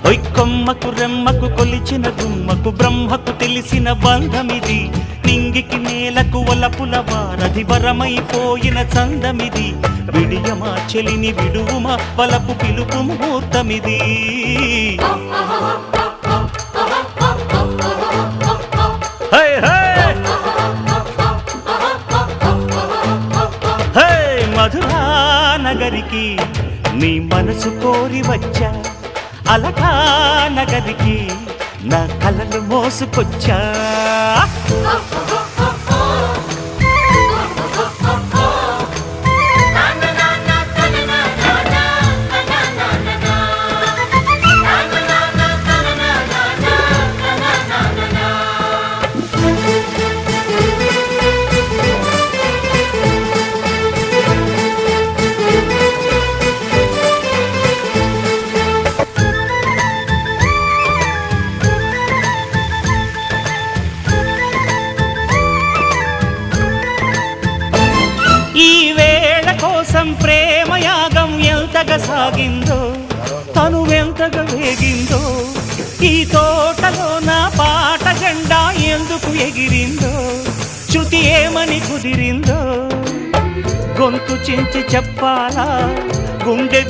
కొమ్మకు రెమ్మకు కొలిచిన గుమ్మకు బ్రహ్మకు తెలిసిన బంధమిది. నింగికి నేలకు వలపుల వారధి వరమైపోయిన చందమిది. విడియమా చెలిని విడువుమా వలపు పిలుపు ముహూర్తమిది. మధురా నగరికి నీ మనసు కోరి వచ్చా, అలకా నగరికి నా కలలు మోసుకొచ్చా. ఈ వేళ కోసం ప్రేమయాగం ఎంతగా సాగిందో, తను ఎంతగా వేగిందో, ఈ తోటలో నా పాట జెండా ఎందుకు ఎగిరిందో, శృతి ఏమని కుదిరిందో, గొంతు చించి చెప్పాలా గుండె